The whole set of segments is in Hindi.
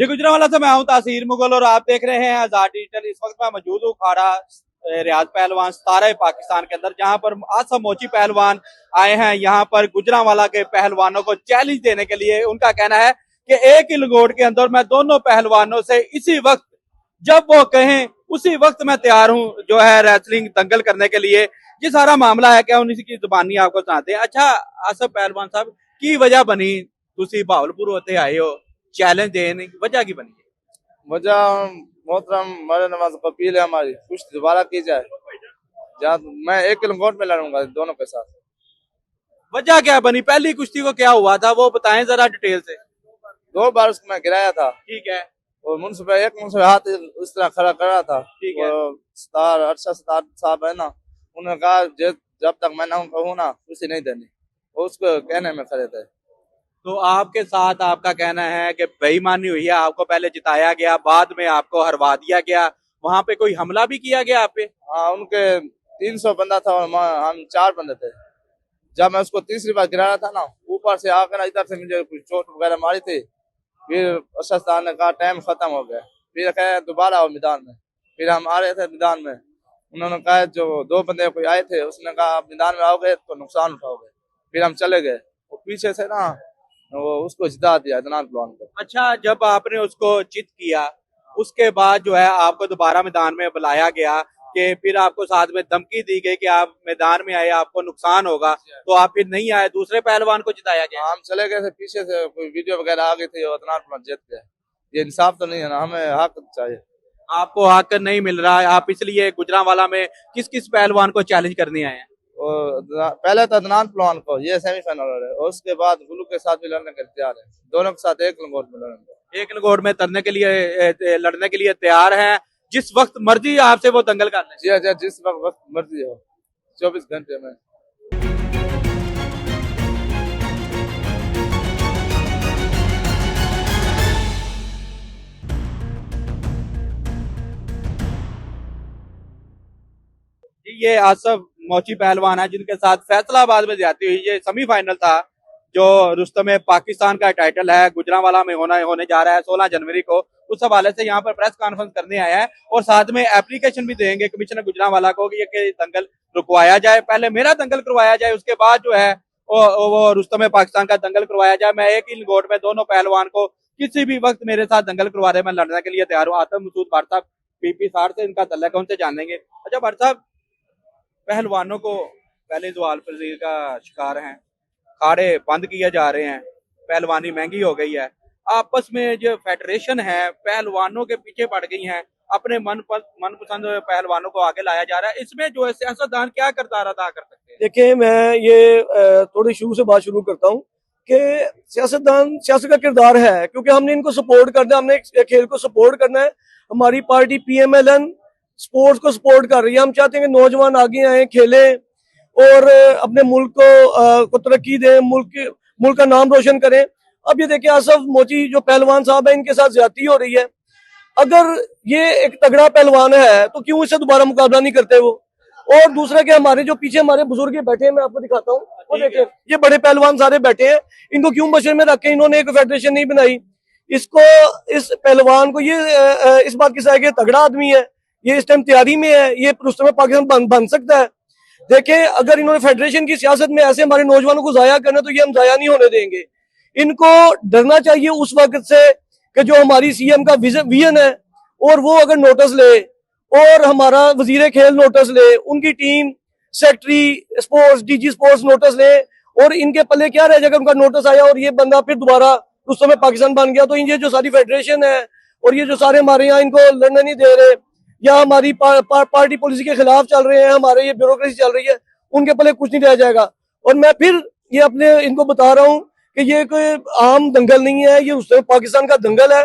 जी गुजरांवाला से मैं हूं तासीर मुगल और आप देख रहे हैं आजाद डिजिटल। इस वक्त मैं मौजूद हूँ खाड़ा रियाज पहलवान सतारा पाकिस्तान के अंदर, जहां पर आसम मोची पहलवान आए हैं यहाँ पर गुजरांवाला के पहलवानों को चैलेंज देने के लिए। उनका कहना है कि एक ही लंगोट के अंदर मैं दोनों पहलवानों से इसी वक्त जब वो कहें उसी वक्त मैं तैयार हूं जो है रेसलिंग दंगल करने के लिए। ये सारा मामला है क्या उन्हीं की जुबानी आपको सुनाते हैं। अच्छा आसफ पहलवान साहब की वजह बनी तुसी भावलपुर होते आए हो चैलेंज देने की वजह की बनी? वजह मोहतरम मर नवाज को अपील है हमारी, कुछ दोबारा की जाए। जहाँ मैं एक किलोमीटर में लड़ूंगा दोनों के साथ। वजह क्या बनी? पहली कुश्ती को क्या हुआ था वो बताएं जरा डिटेल से। 2 बार उसको मैं गिराया था ठीक है। और एक मुंसफ हाथ उस तरह खड़ा कर रहा था। ठीक है। सतार अरशद सतार साहब है ना, उन्होंने कहा जब तक मैं ना कहूँ ना कुश्ती नहीं देनी, वो उसको कहने में खड़े थे। तो आपके साथ आपका कहना है कि बेईमानी हुई है, आपको पहले जिताया गया बाद में आपको हरवा दिया गया, वहां पे कोई हमला भी किया गया आप पे? हाँ, उनके 300 बंदा था और हम 4 बंदे थे। जब मैं उसको तीसरी बार गिरा रहा था ना, ऊपर से आकर ना इधर से मुझे कुछ चोट वगैरह मारी थी। फिर अरशद साहब ने कहा टाइम खत्म हो गया, फिर कहा दोबारा आओ मैदान में। फिर हम आ रहे थे मैदान में, उन्होंने कहा जो 2 बंदे कोई आए थे, उसने कहा आप मैदान में आओगे तो नुकसान उठाओगे। फिर हम चले गए, वो पीछे से ना वो उसको जिता दिया अदनान पहलवान को। अच्छा जब आपने उसको चित किया उसके बाद जो है आपको दोबारा मैदान में बुलाया गया कि फिर आपको साथ में धमकी दी गई कि आप मैदान में आए आपको नुकसान होगा, तो आप फिर नहीं आए, दूसरे पहलवान को जिताया गया? हम चले गए थे, पीछे से कोई वीडियो वगैरह आ गई थी और अदनान पहलवान जीत गए। ये इंसाफ तो नहीं है ना, हमें हक चाहिए। आपको हक नहीं मिल रहा है, आप इसलिए गुजरांवाला में किस किस पहलवान को चैलेंज करने आए हैं? और पहले तो अदनान पहलवान को, ये सेमीफाइनल है, और उसके बाद गुलू के साथ भी लड़ने के तैयार है। दोनों के साथ एक लंगोट में लड़ेंगे। एक लंगोट में तरने के लिए लड़ने के लिए तैयार हैं, जिस वक्त मर्जी आपसे वो दंगल कर लें। जी जी, जिस वक्त मर्जी हो, 24 घंटे में। ये आसफ मोची पहलवान है जिनके साथ फैसलाबाद में ज्यादती हुई। ये सेमीफाइनल था जो रुस्तमे पाकिस्तान का टाइटल है गुजरांवाला में होने जा रहा है 16 जनवरी को। उस हवाले से यहाँ पर प्रेस कॉन्फ्रेंस करने आया है और साथ में एप्लीकेशन भी देंगे कमिश्नर गुजरांवाला को कि ये दंगल रुकवाया जाए, पहले मेरा दंगल करवाया जाए, उसके बाद जो है वो रुस्तमे पाकिस्तान का दंगल करवाया जाए। मैं एक ही गोट में दोनों पहलवान को किसी भी वक्त मेरे साथ दंगल करवा दे, मैं लड़ने के लिए तैयार हूँ। आतम मसूद भट्ट साहब पीपी साठ से इनका तल्लक है, उनसे जानेंगे। अच्छा भट्ट साहब, पहलवानों को पहले जवाल पजीर का शिकार हैं, खाड़े बंद किए जा रहे हैं, पहलवानी महंगी हो गई है, आपस में जो फेडरेशन है पहलवानों के पीछे पड़ गई हैं, अपने मनपसंद पहलवानों को आगे लाया जा रहा है, इसमें जो है सियासतदान क्या किरदार अदा कर सकते हैं? देखिए, मैं ये थोड़ी शुरू से बात शुरू करता हूँ कि सियासतदान सियासत का किरदार है, क्योंकि हमने इनको सपोर्ट करना है, हमने खेल को सपोर्ट करना है। हमारी पार्टी पीएमएलएन स्पोर्ट्स को सपोर्ट कर रही है। हम चाहते हैं कि नौजवान आगे आए, खेलें और अपने मुल्क को तरक्की दें, मुल्क का नाम रोशन करें। अब ये देखिए, आसफ मोची जो पहलवान साहब है, इनके साथ ज्यादती हो रही है। अगर ये एक तगड़ा पहलवान है तो क्यों इससे दोबारा मुकाबला नहीं करते वो? और दूसरा कि हमारे जो पीछे हमारे बुजुर्ग बैठे हैं, मैं आपको दिखाता हूँ, वो देखिए, ये बड़े पहलवान सारे बैठे हैं, इनको क्यों मशर में रखे? इन्होंने एक फेडरेशन नहीं बनाई। इसको, इस पहलवान को ये इस बात की सहाय तगड़ा आदमी है, ये इस टाइम तैयारी में है, ये रुस्तमे पाकिस्तान बन सकता है। देखें, अगर इन्होंने फेडरेशन की सियासत में ऐसे हमारे नौजवानों को जाया करना, तो ये हम जाया नहीं होने देंगे। इनको डरना चाहिए उस वक्त से कि जो हमारी सीएम का विजन है, और वो अगर नोटिस ले, और हमारा वजीर खेल नोटिस ले, उनकी team secretary sports DG sports notice ले, और इनके पल्ले क्या रह जाएगा? उनका नोटिस आया और ये बंदा फिर दोबारा उस समय पाकिस्तान बन गया, तो ये जो सारी फेडरेशन है और ये जो सारे हमारे यहाँ इनको लड़ने नहीं दे रहे, या हमारी पार्टी पॉलिसी के खिलाफ चल रहे हैं, हमारे ये ब्यूरोक्रेसी चल रही है, उनके पल्ले कुछ नहीं रह जाएगा। और मैं फिर ये अपने इनको बता रहा हूँ कि ये कोई आम दंगल नहीं है, ये उससे पाकिस्तान का दंगल है।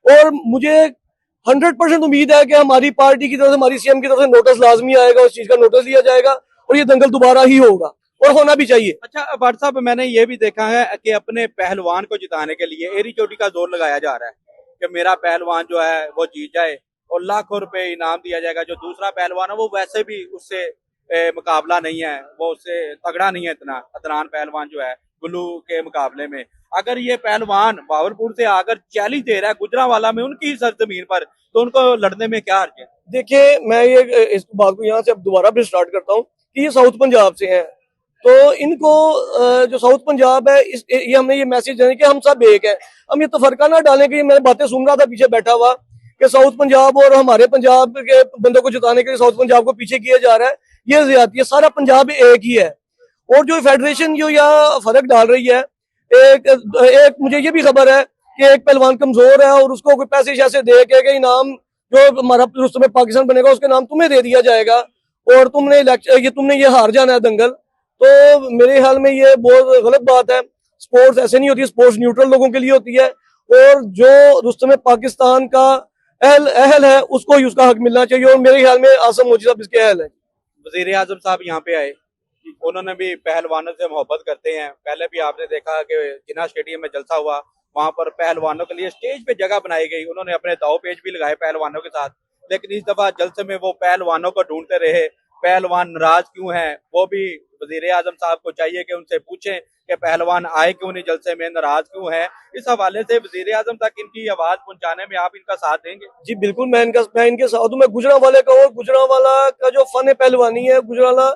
और मुझे 100% उम्मीद है कि हमारी पार्टी की तरफ से, हमारी सीएम की तरफ से नोटिस लाजमी आएगा, उस चीज का नोटिस लिया जाएगा और ये दंगल दोबारा ही होगा और होना भी चाहिए। अच्छा भट्ट साहब, मैंने ये भी देखा है कि अपने पहलवान को जिताने के लिए एरी चोटी का जोर लगाया जा रहा है कि मेरा पहलवान जो है वो जीत जाए और लाखों रुपए इनाम दिया जाएगा। जो दूसरा पहलवान है वो वैसे भी उससे मुकाबला नहीं है, वो उससे तगड़ा नहीं है इतना। अदनान पहलवान जो है गुल्लू के मुकाबले में। अगर ये पहलवान भावलपुर से आकर चैलेंज दे रहा है गुजरांवाला में उनकी सरजमीन पर, तो उनको लड़ने में क्या हर्ज है? देखिए, मैं ये इस बात को यहाँ से अब दोबारा भी स्टार्ट करता हूँ कि ये साउथ पंजाब से हैं, तो इनको जो साउथ पंजाब है ये हमने ये मैसेज देना कि हम सब एक है। हम ये तफरका ना डालें कि मैं बातें सुन रहा था पीछे बैठा हुआ कि साउथ पंजाब और हमारे पंजाब के बंदों को जिताने के लिए साउथ पंजाब को पीछे किया जा रहा है, ये ज्यादती है। सारा पंजाब एक ही है। और जो फेडरेशन जो यहाँ फर्क डाल रही है, एक मुझे ये भी खबर है कि एक पहलवान कमजोर है और उसको कोई पैसे शैसे दे के इनाम जो हमारा रुस्तमे पाकिस्तान बनेगा उसके नाम तुम्हें दे दिया जाएगा और तुमने ये हार जाना है दंगल। तो मेरे ख्याल में ये बहुत गलत बात है। स्पोर्ट्स ऐसे नहीं होती, स्पोर्ट्स न्यूट्रल लोगों के लिए होती है और जो रुस्तमे पाकिस्तान का अहल है उसको ही उसका हक मिलना चाहिए और मेरे ख्याल में आसम मोची साहब इसके अहल है। वजीर आजम साहब यहाँ पे आए, उन्होंने भी पहलवानों से मोहब्बत करते हैं। पहले भी आपने देखा कि जिन्ना स्टेडियम में जलसा हुआ, वहां पर पहलवानों के लिए स्टेज पे जगह बनाई गई, उन्होंने अपने दाव पेच भी लगाए पहलवानों के साथ। लेकिन इस दफा जलसे में वो पहलवानों को ढूंढते रहे। पहलवान नाराज क्यों हैं, वो भी वजीर आजम साहब को चाहिए कि उनसे पूछें कि पहलवान आए क्यों नहीं जलसे में, नाराज क्यों है। इस हवाले से वजीर आजम तक इनकी आवाज पहुंचाने में आप इनका साथ देंगे? जी बिल्कुल, मैं इनके साथ हूँ। मैं गुजरांवाले का, और गुजरांवाला का जो फन है पहलवानी है, गुजरांवाला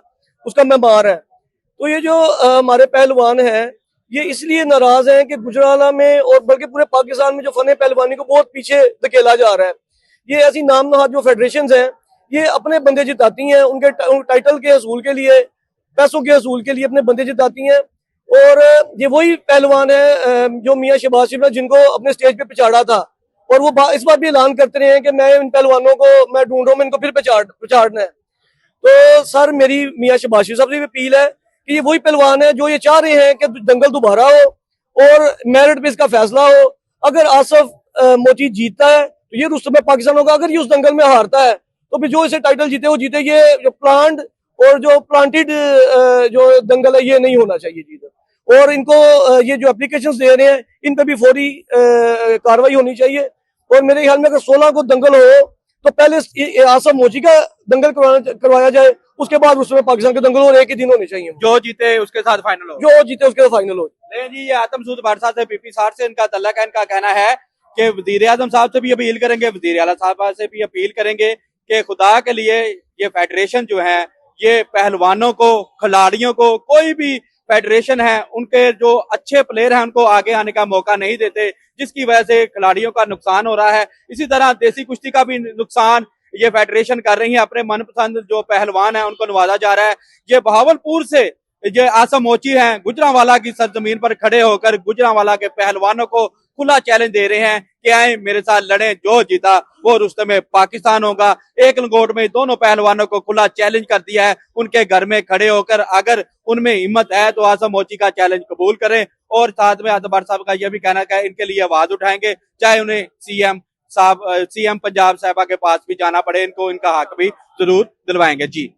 उसका मेहमान है। तो ये जो हमारे पहलवान हैं ये इसलिए नाराज हैं कि गुजरांवाला में और बल्कि पूरे पाकिस्तान में जो फन पहलवानी को बहुत पीछे धकेला जा रहा है। ये ऐसी नाम नहाद जो फेडरेशन हैं ये अपने बंदे जिताती हैं, उनके टाइटल के असूल के लिए, पैसों के असूल के लिए अपने बंदे जिताती हैं। और ये वही पहलवान है जो मियां शहबाज शरीफ ने जिनको अपने स्टेज पे पिछाड़ा था और वो इस बार भी ऐलान करते रहे हैं कि मैं इन पहलवानों को मैं ढूंढ रहा हूँ, इनको फिर पिछाड़ना है। तो सर मेरी मियां शहबाज शरीफ साहब से भी अपील है कि ये वही पहलवान है जो ये चाह रहे हैं कि दंगल दोबारा हो और मेरिट पे इसका फैसला हो। अगर आसफ मोची जीतता है तो ये रुस्तमे पाकिस्तान होगा, अगर ये उस दंगल में हारता है तो फिर जो इसे टाइटल जीते वो जीते। ये जो प्लांट और जो प्लांटेड जो दंगल है ये नहीं होना चाहिए जीत। और इनको ये जो एप्लीकेशंस दे रहे हैं इन पे भी फौरी कार्रवाई होनी चाहिए। और मेरे ख्याल में अगर 16 को दंगल हो तो पहले आसम मोची का दंगल करवाया जाए, उसके बाद उसमें पाकिस्तान के दंगल और एक ही दिन होने चाहिए। जो जीते उसके साथ फाइनल हो, जो जीते उसके साथ फाइनल हो। नहीं जी, ये आतमसूद बादशाह से पीपी 60 से इनका तल्लक है। इनका कहना है कि वजीर आजम साहब से भी अपील करेंगे, वजीर आला साहब से भी अपील करेंगे कि खुदा के लिए ये फेडरेशन जो है ये पहलवानों को, खिलाड़ियों को, कोई भी फेडरेशन है उनके जो अच्छे प्लेयर हैं उनको आगे आने का मौका नहीं देते, जिसकी वजह से खिलाड़ियों का नुकसान हो रहा है। इसी तरह देसी कुश्ती का भी नुकसान ये फेडरेशन कर रही है। अपने मनपसंद जो पहलवान है उनको नवाजा जा रहा है। ये बहावलपुर से ये आसम मोची हैं, गुजरांवाला की सरजमीन पर खड़े होकर गुजरांवाला के पहलवानों को खुला चैलेंज दे रहे हैं कि आए मेरे साथ लड़ें, जो जीता वो रुस्तमे पाकिस्तान होगा। एक लंगोट में दोनों पहलवानों को खुला चैलेंज कर दिया है उनके घर में खड़े होकर। अगर उनमें हिम्मत है तो आसम मोची का चैलेंज कबूल करें। और साथ में आजम साहब का यह भी कहना है इनके लिए आवाज उठाएंगे, चाहे उन्हें सीएम पंजाब साहबा के पास भी जाना पड़े, इनको इनका हक भी जरूर दिलवाएंगे। जी।